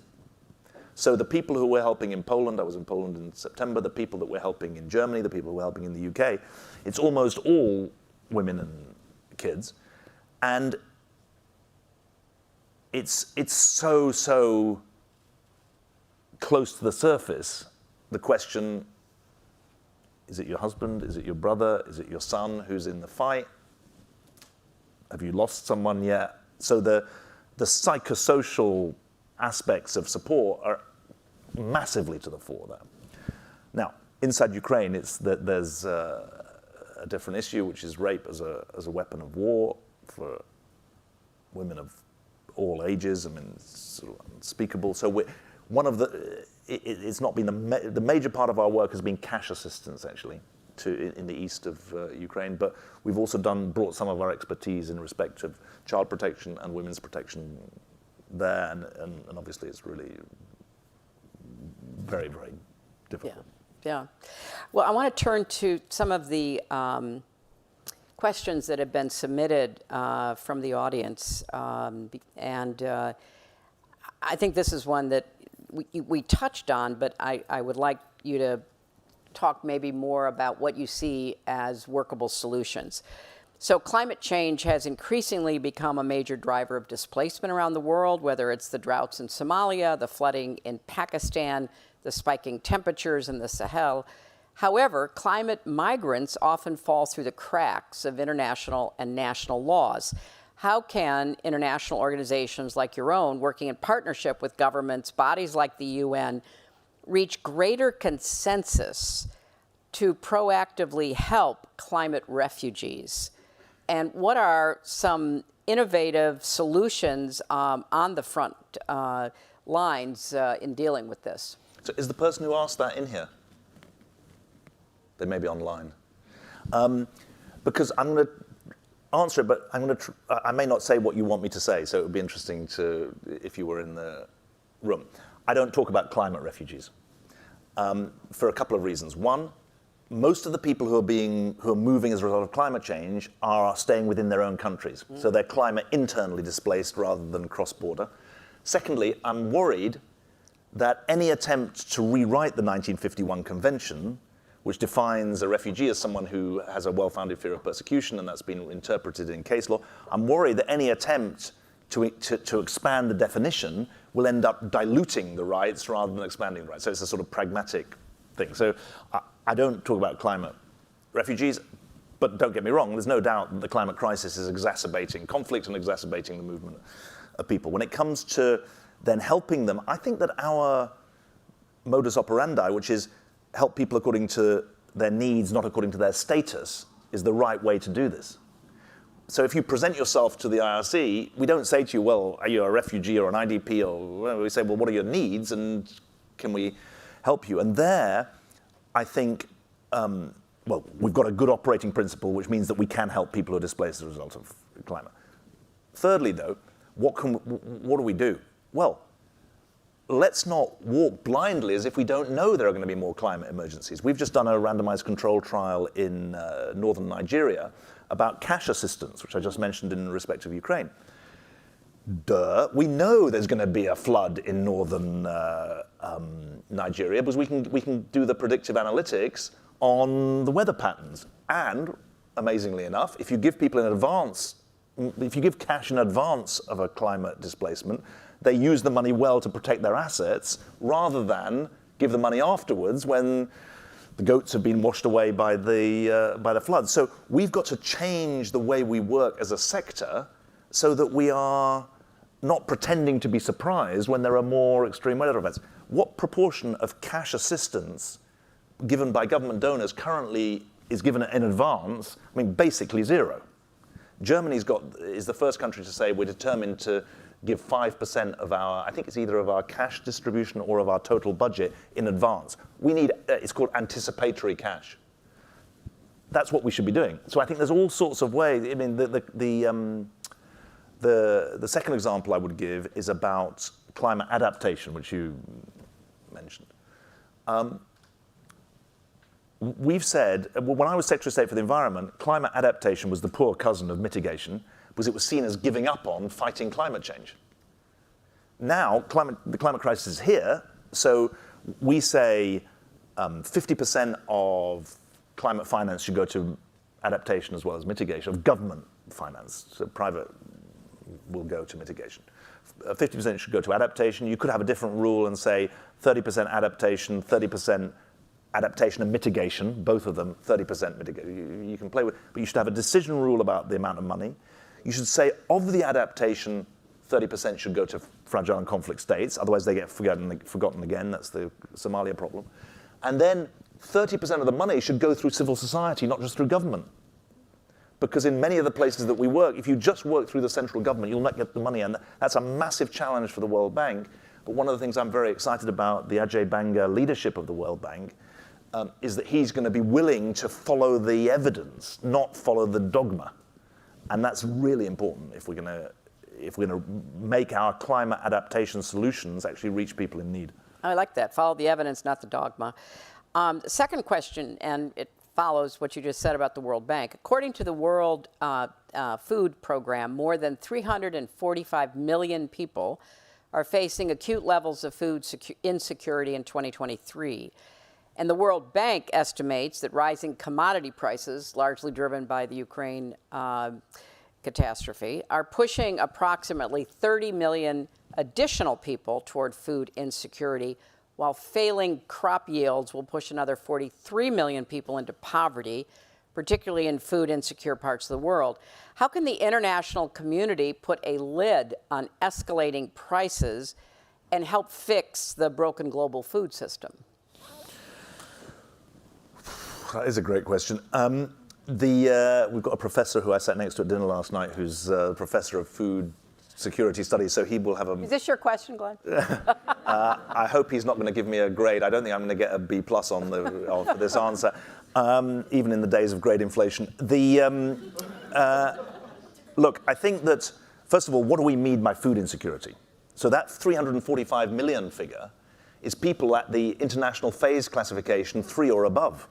So the people who we're helping in Poland, I was in Poland in September, the people that we're helping in Germany, the people we're helping in the UK, it's almost all women and kids. And it's so close to the surface. The question, is it your husband? Is it your brother? Is it your son who's in the fight? Have you lost someone yet? So the psychosocial aspects of support are massively to the fore there. Now, inside Ukraine, there's a different issue, which is rape as a weapon of war for women of all ages. I mean, it's sort of unspeakable. So it's not been the major part of our work has been cash assistance, actually, in the east of Ukraine. But we've also brought some of our expertise in respect of child protection and women's protection there, and obviously it's really very, very difficult. Yeah. Well, I want to turn to some of the questions that have been submitted from the audience, and I think this is one that we touched on, but I would like you to talk maybe more about what you see as workable solutions. So climate change has increasingly become a major driver of displacement around the world, whether it's the droughts in Somalia, the flooding in Pakistan, the spiking temperatures in the Sahel. However, climate migrants often fall through the cracks of international and national laws. How can international organizations like your own, working in partnership with governments, bodies like the UN, reach greater consensus to proactively help climate refugees? And what are some innovative solutions on the front lines in dealing with this? So is the person who asked that in here? They may be online. Because I'm going to answer it, but I may not say what you want me to say, so it would be interesting if you were in the room. I don't talk about climate refugees for a couple of reasons. One, most of the people who are moving as a result of climate change are staying within their own countries. So they're climate internally displaced rather than cross-border. Secondly, I'm worried that any attempt to rewrite the 1951 Convention, which defines a refugee as someone who has a well-founded fear of persecution, and that's been interpreted in case law, I'm worried that any attempt to expand the definition will end up diluting the rights rather than expanding the rights. So it's a sort of pragmatic thing. So I don't talk about climate refugees, but don't get me wrong, there's no doubt that the climate crisis is exacerbating conflict and exacerbating the movement of people. When it comes to then helping them, I think that our modus operandi, which is help people according to their needs, not according to their status, is the right way to do this. So if you present yourself to the IRC, we don't say to you, well, are you a refugee or an IDP? Or we say, well, what are your needs and can we help you? And there, I think, well, we've got a good operating principle, which means that we can help people who are displaced as a result of climate. Thirdly, though, what do we do? Well, let's not walk blindly as if we don't know there are going to be more climate emergencies. We've just done a randomized control trial in northern Nigeria about cash assistance, which I just mentioned in respect of Ukraine. We know there's going to be a flood in northern Nigeria because we can do the predictive analytics on the weather patterns. And amazingly enough, if you give people in advance, if you give cash in advance of a climate displacement, they use the money well to protect their assets rather than give the money afterwards when the goats have been washed away by the flood. So we've got to change the way we work as a sector so that we are not pretending to be surprised when there are more extreme weather events. What proportion of cash assistance given by government donors currently is given in advance? I mean, basically zero. Germany is the first country to say we're determined to give 5% of I think it's either of our cash distribution or of our total budget in advance. We need, it's called anticipatory cash. That's what we should be doing. So I think there's all sorts of ways. I mean, the second example I would give is about climate adaptation, which you mentioned. We've said, when I was Secretary of State for the Environment, climate adaptation was the poor cousin of mitigation because it was seen as giving up on fighting climate change. Now, the climate crisis is here, so we say 50% of climate finance should go to adaptation as well as mitigation, of government finance, so private will go to mitigation. 50% should go to adaptation. You could have a different rule and say 30% adaptation, 30% adaptation and mitigation, both of them, 30% mitigation. You can play with, but you should have a decision rule about the amount of money. You should say of the adaptation, 30% should go to fragile and conflict states, otherwise they get forgotten again. That's the Somalia problem. And then 30% of the money should go through civil society, not just through government. because in many of the places that we work, if you just work through the central government, you'll not get the money, and that's a massive challenge for the World Bank. But one of the things I'm very excited about the Ajay Banga leadership of the World Bank is that he's going to be willing to follow the evidence, not follow the dogma. And that's really important if we're going to make our climate adaptation solutions actually reach people in need. I like that. Follow the evidence, not the dogma. Second question, and it follows what you just said about the World Bank. According to the World Food Program, more than 345 million people are facing acute levels of food insecurity in 2023. And the World Bank estimates that rising commodity prices, largely driven by the Ukraine catastrophe, are pushing approximately 30 million additional people toward food insecurity, while failing crop yields will push another 43 million people into poverty, particularly in food insecure parts of the world. How can the international community put a lid on escalating prices and help fix the broken global food system? That is a great question. We've got a professor who I sat next to at dinner last night who's a professor of food security studies, so he will have a... Is this your question, Glenn? I hope he's not going to give me a grade. I don't think I'm going to get a B+ on for this answer, even in the days of grade inflation. Look, I think that, first of all, what do we mean by food insecurity? So that 345 million figure is people at the international phase classification 3 or above.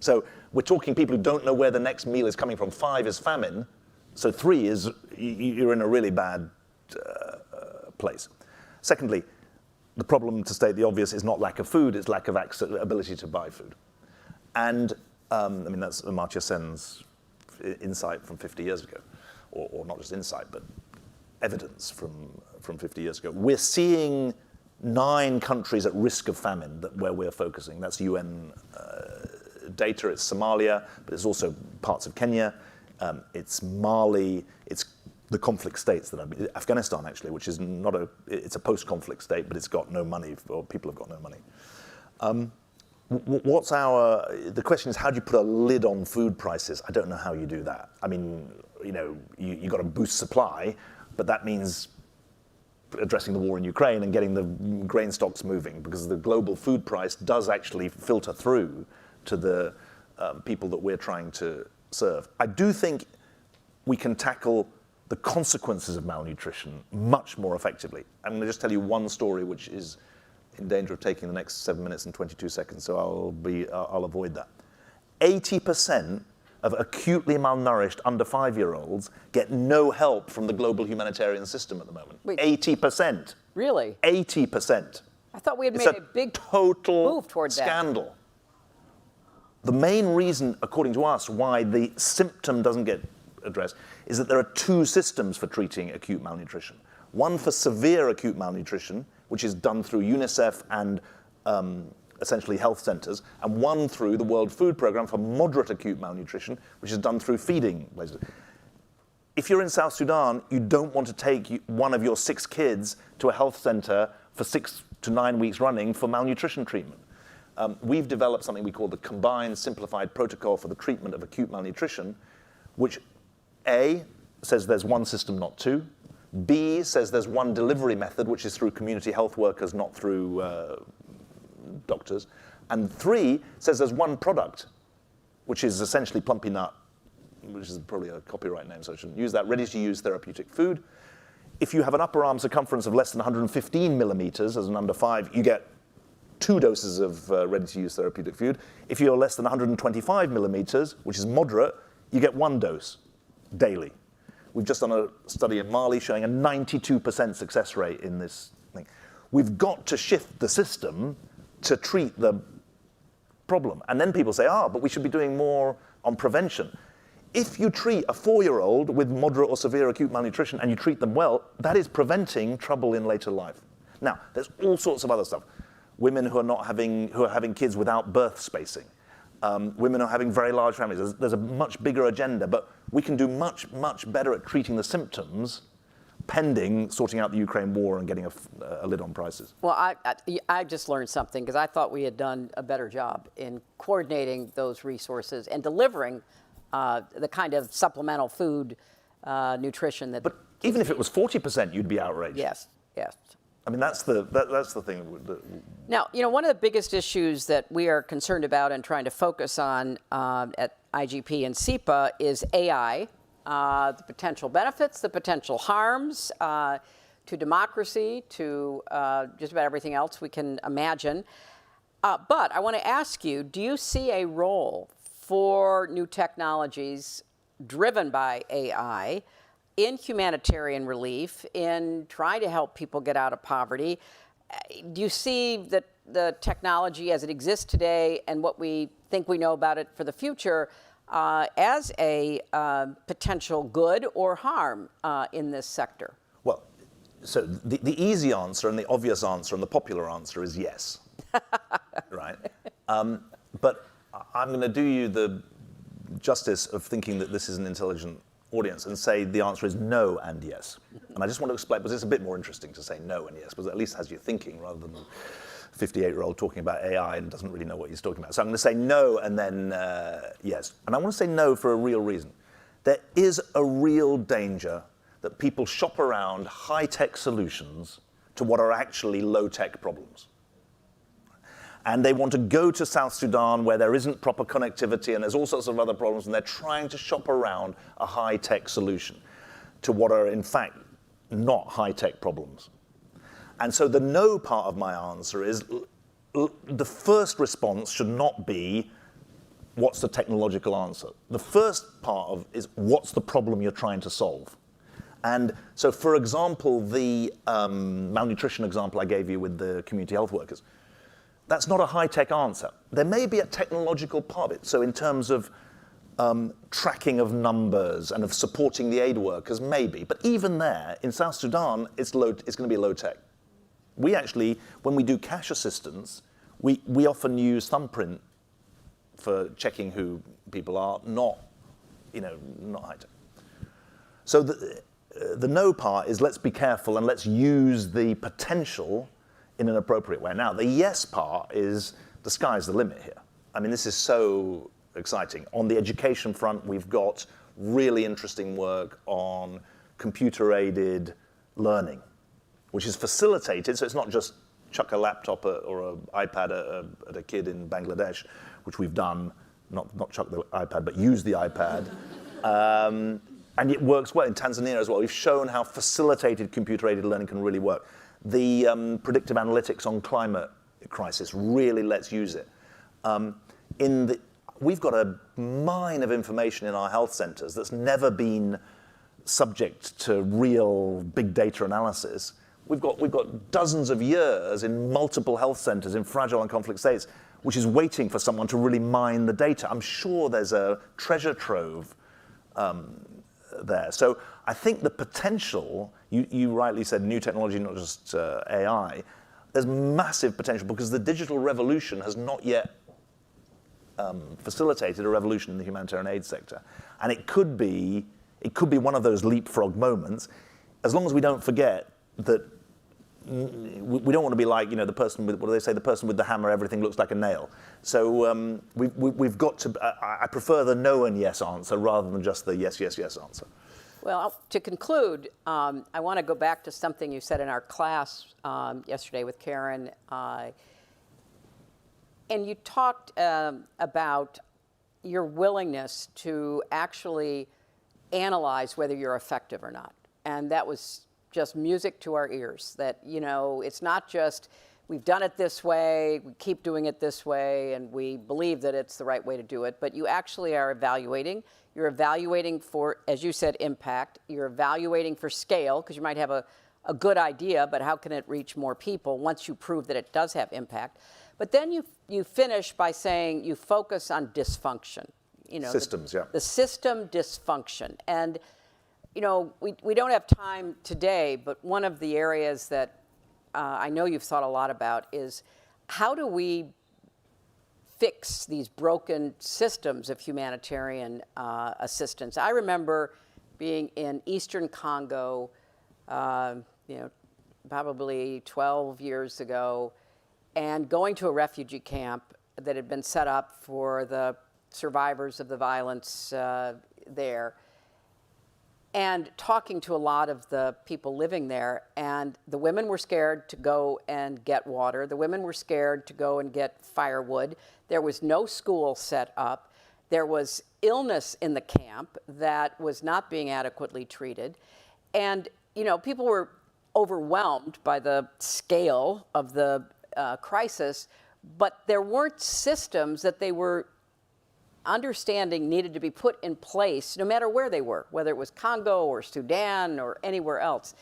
So we're talking people who don't know where the next meal is coming from. 5 is famine. So 3 is, you're in a really bad place. Secondly, the problem, to state the obvious, is not lack of food, it's lack of ability to buy food. And, I mean, that's Amartya Sen's insight from 50 years ago. Or not just insight, but evidence from 50 years ago. We're seeing 9 countries at risk of famine where we're focusing. That's UN data. It's Somalia, but it's also parts of Kenya. It's Mali, it's the conflict states Afghanistan actually, which is it's a post-conflict state, but it's got no money, or people have got no money. The question is, how do you put a lid on food prices? I don't know how you do that. I mean, you got to boost supply, but that means addressing the war in Ukraine and getting the grain stocks moving, because the global food price does actually filter through to the people that we're trying to serve. I do think we can tackle the consequences of malnutrition much more effectively. I'm going to just tell you one story which is in danger of taking the next 7 minutes and 22 seconds, so I'll avoid that. 80% of acutely malnourished under 5-year-olds get no help from the global humanitarian system at the moment. Wait. 80%. Really? 80%. I thought we had made a big total move toward that. Scandal. The main reason, according to us, why the symptom doesn't get addressed is that there are 2 systems for treating acute malnutrition. One for severe acute malnutrition, which is done through UNICEF and essentially health centers, and one through the World Food Program for moderate acute malnutrition, which is done through feeding places. If you're in South Sudan, you don't want to take one of your 6 kids to a health center for 6 to 9 weeks running for malnutrition treatment. We've developed something we call the Combined Simplified Protocol for the Treatment of Acute Malnutrition, which A, says there's one system, not 2. B, says there's one delivery method, which is through community health workers, not through doctors. And 3, says there's one product, which is essentially Plumpy Nut, which is probably a copyright name, so I shouldn't use that, ready-to-use therapeutic food. If you have an upper arm circumference of less than 115 millimeters as an under 5, you get 2 doses of ready-to-use therapeutic food. If you're less than 125 millimeters, which is moderate, you get 1 dose daily. We've just done a study in Mali showing a 92% success rate in this thing. We've got to shift the system to treat the problem. And then people say, but we should be doing more on prevention. If you treat a 4-year-old with moderate or severe acute malnutrition and you treat them well, that is preventing trouble in later life. Now, there's all sorts of other stuff. Women who are having kids without birth spacing. Women who are having very large families. There's a much bigger agenda, but we can do much, much better at treating the symptoms pending sorting out the Ukraine war and getting a lid on prices. Well, I just learned something, because I thought we had done a better job in coordinating those resources and delivering the kind of supplemental food nutrition that. But even if it was 40%, you'd be outraged. Yes, yes. I mean, that's the thing. Now, one of the biggest issues that we are concerned about and trying to focus on at IGP and SEPA is AI, the potential benefits, the potential harms to democracy, to just about everything else we can imagine. But I want to ask you, do you see a role for new technologies driven by AI in humanitarian relief, in trying to help people get out of poverty? Do you see that the technology as it exists today and what we think we know about it for the future as a potential good or harm in this sector? Well, so the easy answer and the obvious answer and the popular answer is yes. Right? But I'm going to do you the justice of thinking that this is an intelligent audience and say the answer is no and yes. And I just want to explain, because it's a bit more interesting to say no and yes, because at least has you thinking rather than a 58-year-old talking about AI and doesn't really know what he's talking about. So I'm going to say no and then yes. And I want to say no for a real reason. There is a real danger that people shop around high-tech solutions to what are actually low-tech problems. And they want to go to South Sudan where there isn't proper connectivity and there's all sorts of other problems, and they're trying to shop around a high-tech solution to what are, in fact, not high-tech problems. And so the no part of my answer is the first response should not be what's the technological answer. The first part of is what's the problem you're trying to solve. And so, for example, the malnutrition example I gave you with the community health workers, that's not a high-tech answer. There may be a technological part of it. So in terms of tracking of numbers and of supporting the aid workers, maybe. But even there, in South Sudan, it's going to be low-tech. We actually, when we do cash assistance, we often use thumbprint for checking who people are, not high-tech. So the no part is let's be careful and let's use the potential in an appropriate way. Now, the yes part is the sky's the limit here. I mean, this is so exciting. On the education front, we've got really interesting work on computer-aided learning, which is facilitated, so it's not just chuck a laptop or an iPad at a kid in Bangladesh, which we've done, not chuck the iPad, but use the iPad. And it works well in Tanzania as well. We've shown how facilitated computer-aided learning can really work. The predictive analytics on climate crisis really lets use it. We've got a mine of information in our health centers that's never been subject to real big data analysis. We've got dozens of years in multiple health centers in fragile and conflict states, which is waiting for someone to really mine the data. I'm sure there's a treasure trove there. So I think the potential, you rightly said new technology, not just AI, there's massive potential because the digital revolution has not yet facilitated a revolution in the humanitarian aid sector. And it could be one of those leapfrog moments, as long as we don't forget that we don't want to be like, the person with, what do they say, the person with the hammer, everything looks like a nail. So we've got to, I prefer the no and yes answer rather than just the yes, yes, yes answer. Well, to conclude, I want to go back to something you said in our class yesterday with Karen. And you talked about your willingness to actually analyze whether you're effective or not. And that was just music to our ears, that, it's not just we've done it this way, we keep doing it this way, and we believe that it's the right way to do it, but you actually are evaluating. You're evaluating for, as you said, impact. You're evaluating for scale, because you might have a good idea, but how can it reach more people once you prove that it does have impact? But then you finish by saying you focus on dysfunction. Systems, yeah. The system dysfunction. And we don't have time today, but one of the areas that I know you've thought a lot about is how do we fix these broken systems of humanitarian assistance? I remember being in Eastern Congo, probably 12 years ago, and going to a refugee camp that had been set up for the survivors of the violence there, and talking to a lot of the people living there. And the women were scared to go and get water. The women were scared to go and get firewood. There was no school set up. There was illness in the camp that was not being adequately treated. And, you know, people were overwhelmed by the scale of the crisis, but there weren't systems that they were understanding needed to be put in place no matter where they were, whether it was Congo or Sudan or anywhere else.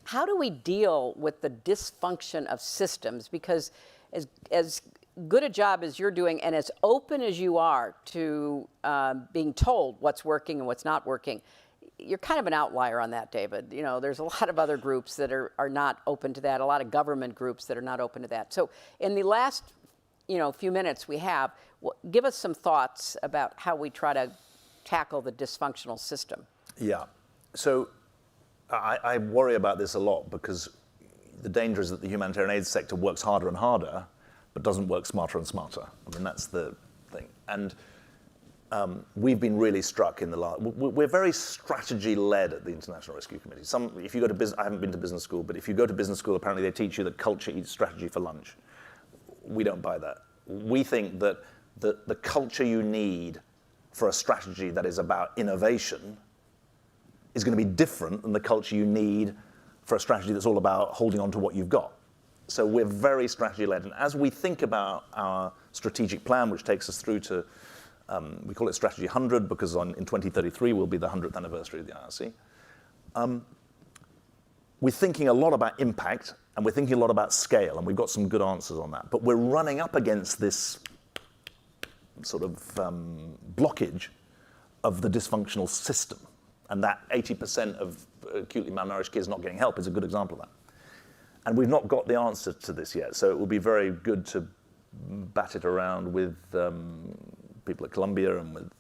How do we deal with the dysfunction of systems? Because as good a job as you're doing and as open as you are to being told what's working and what's not working, you're kind of an outlier on that, David. You know, there's a lot of other groups that are not open to that, a lot of government groups that are not open to that. So in the last, you know, few minutes we have, give us some thoughts about how we try to tackle the dysfunctional system. Yeah. So I worry about this a lot because the danger is that the humanitarian aid sector works harder and harder, but doesn't work smarter and smarter. I mean, that's the thing. And we've been really struck in the last. We're very strategy-led at the International Rescue Committee. If you go to business, I haven't been to business school, but if you go to business school, apparently they teach you that culture eats strategy for lunch. We don't buy that. We think that the culture you need for a strategy that is about innovation is going to be different than the culture you need for a strategy that's all about holding on to what you've got. So we're very strategy-led. And as we think about our strategic plan, which takes us through to, we call it Strategy 100 because in 2033 will be the 100th anniversary of the IRC. We're thinking a lot about impact and we're thinking a lot about scale, and we've got some good answers on that. But we're running up against this sort of blockage of the dysfunctional system. And that 80% of acutely malnourished kids not getting help is a good example of that. And we've not got the answer to this yet, so it will be very good to bat it around with people at Columbia and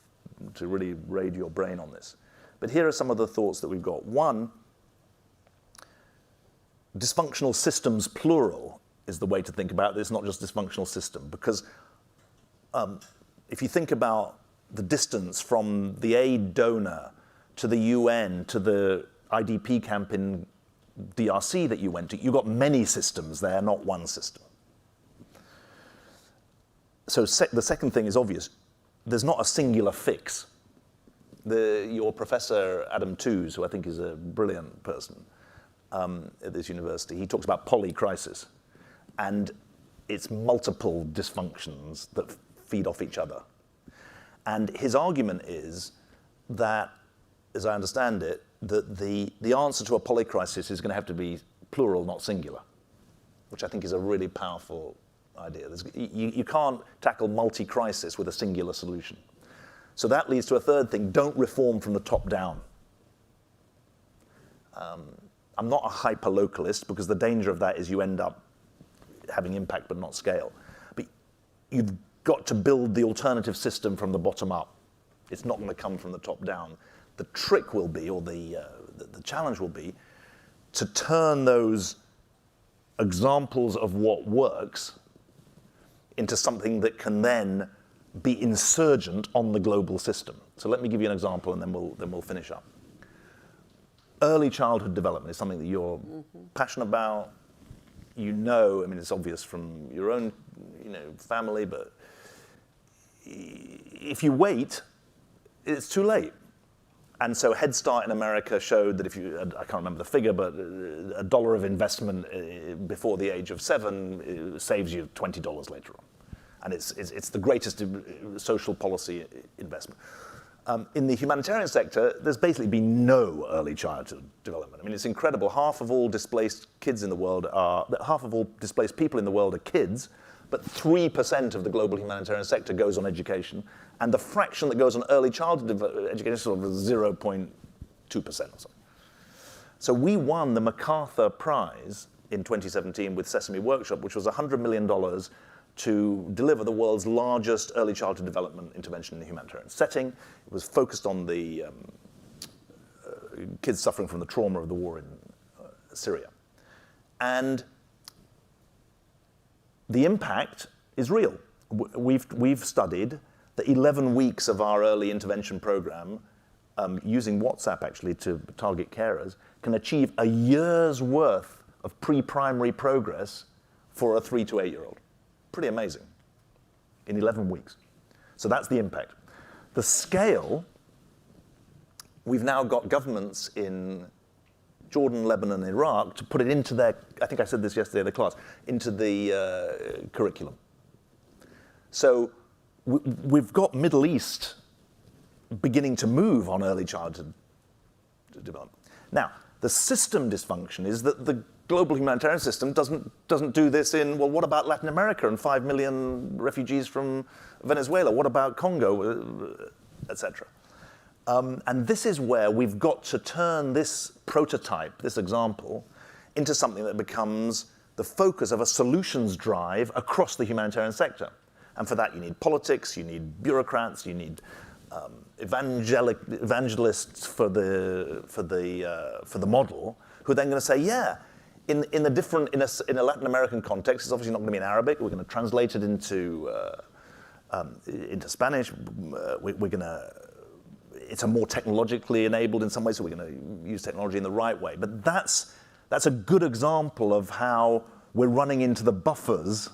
to really raid your brain on this. But here are some of the thoughts that we've got. One, dysfunctional systems, plural, is the way to think about this, not just dysfunctional system. Because if you think about the distance from the aid donor to the UN to the IDP camp in DRC that you went to, you've got many systems there, not one system. So the second thing is obvious. There's not a singular fix. Your professor, Adam Tooze, who I think is a brilliant person at this university, he talks about polycrisis. And it's multiple dysfunctions that feed off each other. And his argument is that, as I understand it, that the answer to a polycrisis is going to have to be plural, not singular, which I think is a really powerful idea. You can't tackle multi-crisis with a singular solution. So that leads to a third thing: don't reform from the top down. I'm not a hyper-localist because the danger of that is you end up having impact but not scale. But you've got to build the alternative system from the bottom up. It's not going to come from the top down. The trick will be, or the challenge will be, to turn those examples of what works into something that can then be insurgent on the global system. So let me give you an example, and then we'll finish up. Early childhood development is something that you're passionate about. You know, I mean, it's obvious from your own, family, but if you wait, it's too late. And so Head Start in America showed that if you, I can't remember the figure, but $1 of investment before the age of 7 saves you $20 later on. And it's the greatest social policy investment. In the humanitarian sector, there's basically been no early childhood development. I mean, it's incredible. Half of all displaced people in the world are kids, but 3% of the global humanitarian sector goes on education, and the fraction that goes on early childhood education is sort of 0.2% or something. So we won the MacArthur Prize in 2017 with Sesame Workshop, which was $100 million to deliver the world's largest early childhood development intervention in the humanitarian setting. It was focused on the kids suffering from the trauma of the war in Syria. And the impact is real. We've studied that 11 weeks of our early intervention program, using WhatsApp actually to target carers, can achieve a year's worth of pre-primary progress for a 3 to 8 year old. Pretty amazing. In 11 weeks. So that's the impact. The scale, we've now got governments in Jordan, Lebanon, and Iraq to put it into their, I think I said this yesterday in the class, into the curriculum. So we've got Middle East beginning to move on early childhood development. Now, the system dysfunction is that the global humanitarian system doesn't do this in, well, what about Latin America and 5 million refugees from Venezuela? What about Congo, et cetera? And this is where we've got to turn this prototype, this example, into something that becomes the focus of a solutions drive across the humanitarian sector. And for that, you need politics, you need bureaucrats, you need evangelists for the model, who are then going to say, yeah, in a Latin American context, it's obviously not going to be in Arabic. We're going to translate it into Spanish. We're going to. It's a more technologically enabled in some ways, so we're going to use technology in the right way. But that's a good example of how we're running into the buffers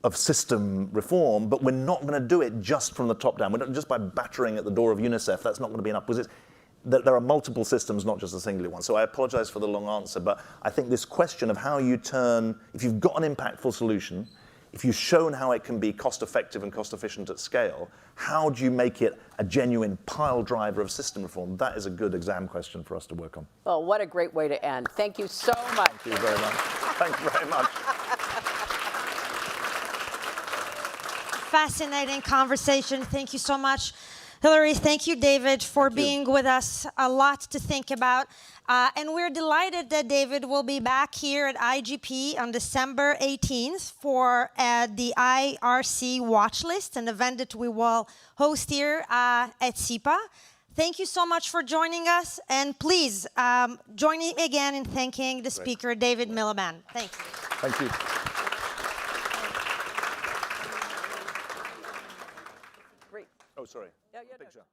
of system reform, but we're not going to do it just from the top down. We're not just by battering at the door of UNICEF. That's not going to be enough, because there are multiple systems, not just a singular one. So I apologize for the long answer, but I think this question of how you turn, if you've got an impactful solution, if you've shown how it can be cost-effective and cost-efficient at scale, how do you make it a genuine pile driver of system reform? That is a good exam question for us to work on. Well, what a great way to end. Thank you so much. Thank you very much. Thank you very much. Fascinating conversation. Thank you so much, Hillary. Thank you, David, for being with us. A lot to think about. And we're delighted that David will be back here at IGP on December 18th for the IRC Watch List, an event that we will host here at SIPA. Thank you so much for joining us. And please join me again in thanking the speaker, David Miliband. Thank you. Thank you. Great. Oh, sorry. Yeah, no. Picture.